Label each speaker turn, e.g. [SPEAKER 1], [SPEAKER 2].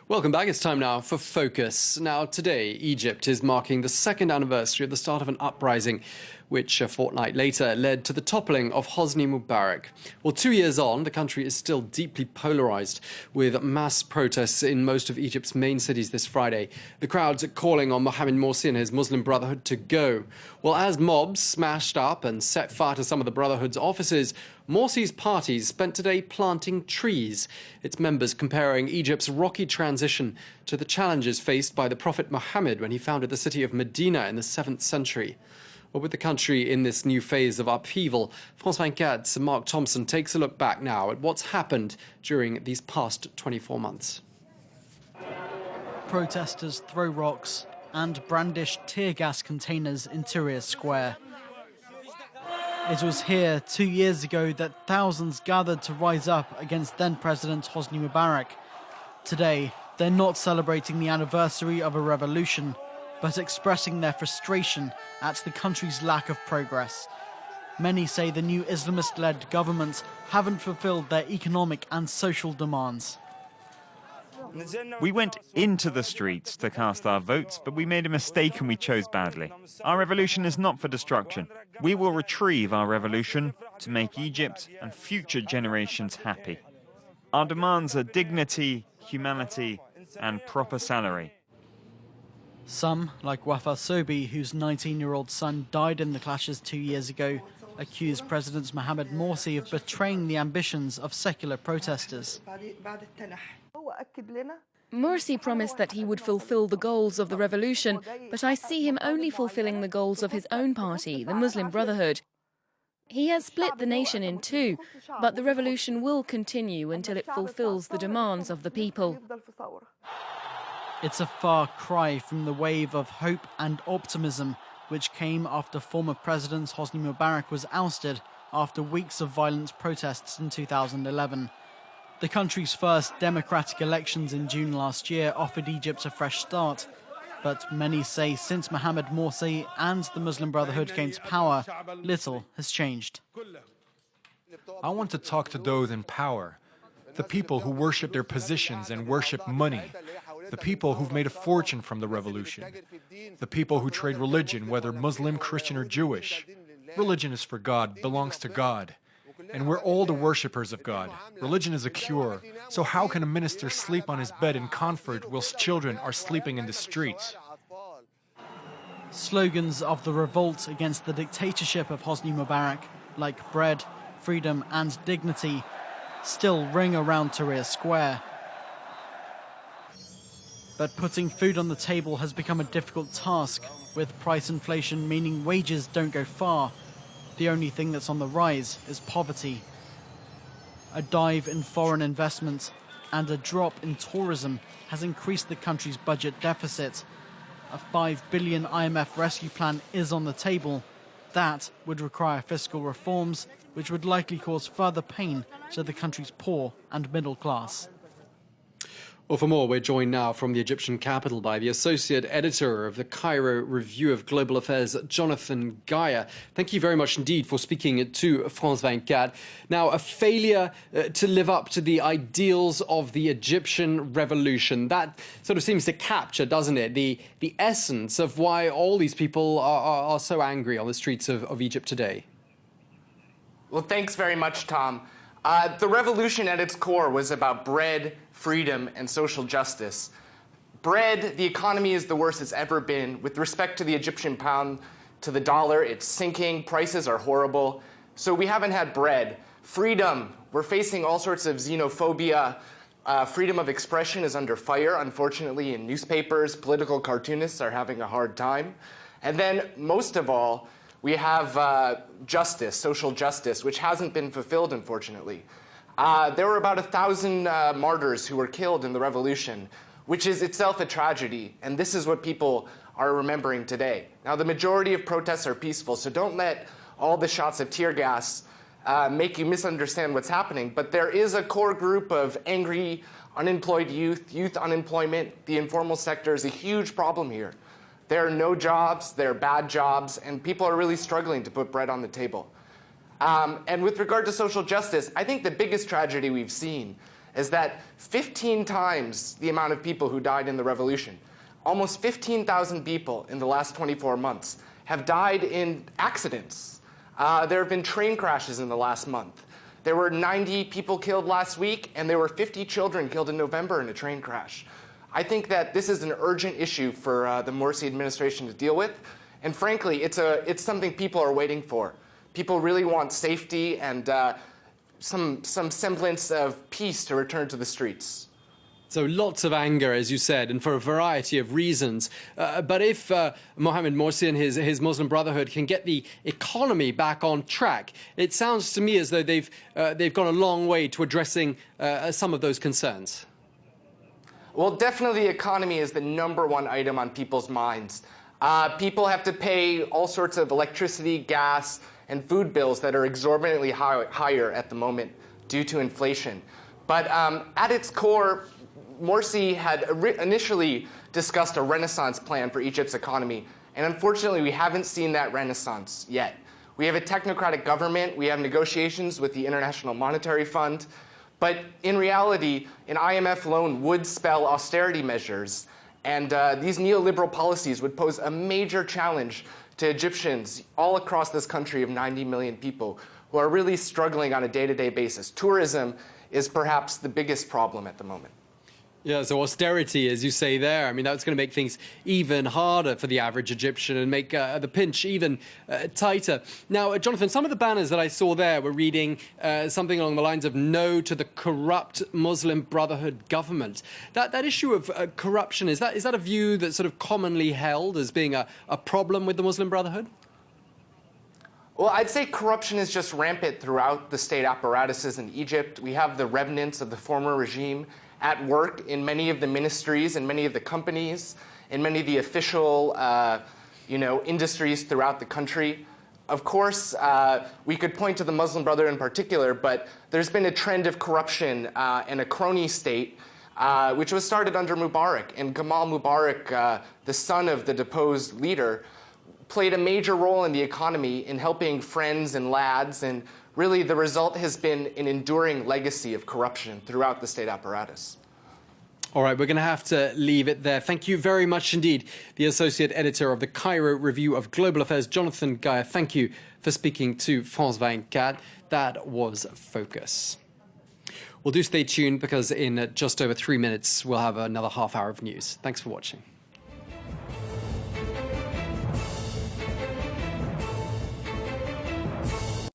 [SPEAKER 1] Welcome back. It's time now for Focus. Now, today, Egypt is marking the second anniversary of the start of an uprising, which a fortnight later led to the toppling of Hosni Mubarak. Well, 2 years on, the country is still deeply polarized, with mass protests in most of Egypt's main cities this Friday. The crowds are calling on Mohammed Morsi and his Muslim Brotherhood to go. Well, as mobs smashed up and set fire to some of the Brotherhood's offices, Morsi's party spent today planting trees, its members comparing Egypt's rocky transition to the challenges faced by the Prophet Mohammed when he founded the city of Medina in the 7th century. Well, with the country in this new phase of upheaval, France 24's Mark Thompson takes a look back now at what's happened during these past 24 months.
[SPEAKER 2] Protesters throw rocks and brandish tear gas containers in Tahrir Square. It was here 2 years ago that thousands gathered to rise up against then-President Hosni Mubarak. Today, they're not celebrating the anniversary of a revolution, but expressing their frustration at the country's lack of progress. Many say the new Islamist-led government haven't fulfilled their economic and social demands.
[SPEAKER 3] We went into the streets to cast our votes, but we made a mistake and we chose badly. Our revolution is not for destruction. We will retrieve our revolution to make Egypt and future generations happy. Our demands are dignity, humanity, and proper salary.
[SPEAKER 2] Some, like Wafa Sobi, whose 19-year-old son died in the clashes 2 years ago, accuse President Mohammed Morsi of betraying the ambitions of secular protesters.
[SPEAKER 4] Morsi promised that he would fulfill the goals of the revolution, but I see him only fulfilling the goals of his own party, the Muslim Brotherhood. He has split the nation in two, but the revolution will continue until it fulfills the demands of the people.
[SPEAKER 2] It's a far cry from the wave of hope and optimism which came after former President Hosni Mubarak was ousted after weeks of violent protests in 2011. The country's first democratic elections in June last year offered Egypt a fresh start, but many say since Mohammed Morsi and the Muslim Brotherhood came to power, little has changed.
[SPEAKER 5] I want to talk to those in power, the people who worship their positions and worship money, the people who've made a fortune from the revolution, the people who trade religion, whether Muslim, Christian, or Jewish. Religion is for God, belongs to God. And we're all the worshippers of God. Religion is a cure. So how can a minister sleep on his bed in comfort whilst children are sleeping in the streets?
[SPEAKER 2] Slogans of the revolt against the dictatorship of Hosni Mubarak, like bread, freedom and dignity, still ring around Tahrir Square. But putting food on the table has become a difficult task, with price inflation meaning wages don't go far. The only thing that's on the rise is poverty. A dive in foreign investment and a drop in tourism has increased the country's budget deficit. A $5 billion IMF rescue plan is on the table. That would require fiscal reforms, which would likely cause further pain to the country's poor and middle class.
[SPEAKER 1] Well, for more, we're joined now from the Egyptian capital by the associate editor of the Cairo Review of Global Affairs, Jonathan Geyer. Thank you very much indeed for speaking to France 24. Now, a failure to live up to the ideals of the Egyptian revolution. That sort of seems to capture, doesn't it, the essence of why all these people are so angry on the streets of Egypt today.
[SPEAKER 6] Well, thanks very much, Tom. The revolution at its core was about bread, freedom, and social justice. Bread, the economy is the worst it's ever been. With respect to the Egyptian pound to the dollar, it's sinking, prices are horrible. So we haven't had bread. Freedom, we're facing all sorts of xenophobia. Freedom of expression is under fire, unfortunately, in newspapers. Political cartoonists are having a hard time. And then, most of all, we have justice, social justice, which hasn't been fulfilled, unfortunately. There were about 1,000 martyrs who were killed in the revolution, which is itself a tragedy. And this is what people are remembering today. Now, the majority of protests are peaceful, so don't let all the shots of tear gas make you misunderstand what's happening. But there is a core group of angry, unemployed youth unemployment. The informal sector is a huge problem here. There are no jobs, there are bad jobs, and people are really struggling to put bread on the table. And with regard to social justice, I think the biggest tragedy we've seen is that 15 times the amount of people who died in the revolution, almost 15,000 people in the last 24 months, have died in accidents. There have been train crashes in the last month. There were 90 people killed last week, and there were 50 children killed in November in a train crash. I think that this is an urgent issue for the Morsi administration to deal with. And frankly, it's something people are waiting for. People really want safety and some semblance of peace to return to the streets.
[SPEAKER 1] So lots of anger, as you said, and for a variety of reasons. But if Mohammed Morsi and his Muslim Brotherhood can get the economy back on track, it sounds to me as though they've gone a long way to addressing some of those concerns.
[SPEAKER 6] Well, definitely the economy is the #1 item on people's minds. People have to pay all sorts of electricity, gas, and food bills that are exorbitantly higher at the moment due to inflation. But at its core, Morsi had initially discussed a renaissance plan for Egypt's economy, and unfortunately we haven't seen that renaissance yet. We have a technocratic government, we have negotiations with the International Monetary Fund, but in reality, an IMF loan would spell austerity measures, and these neoliberal policies would pose a major challenge to Egyptians all across this country of 90 million people who are really struggling on a day-to-day basis. Tourism is perhaps the biggest problem at the moment.
[SPEAKER 1] Yeah, so austerity, as you say there, I mean, that's going to make things even harder for the average Egyptian and make the pinch even tighter. Now, Jonathan, some of the banners that I saw there were reading something along the lines of no to the corrupt Muslim Brotherhood government. That issue of corruption, is that a view that's sort of commonly held as being a problem with the Muslim Brotherhood?
[SPEAKER 6] Well, I'd say corruption is just rampant throughout the state apparatuses in Egypt. We have the remnants of the former regime at work in many of the ministries and many of the companies, in many of the official industries throughout the country. Of course, we could point to the Muslim Brotherhood in particular, but there's been a trend of corruption and a crony state, which was started under Mubarak. And Gamal Mubarak, the son of the deposed leader, played a major role in the economy in helping friends and lads, and really the result has been an enduring legacy of corruption throughout the state apparatus.
[SPEAKER 1] All right, we're going to have to leave it there. Thank you very much indeed, the Associate Editor of the Cairo Review of Global Affairs, Jonathan Geyer. Thank you for speaking to France 24. That was Focus. Well, do stay tuned because in just over 3 minutes, we'll have another half hour of news. Thanks for watching.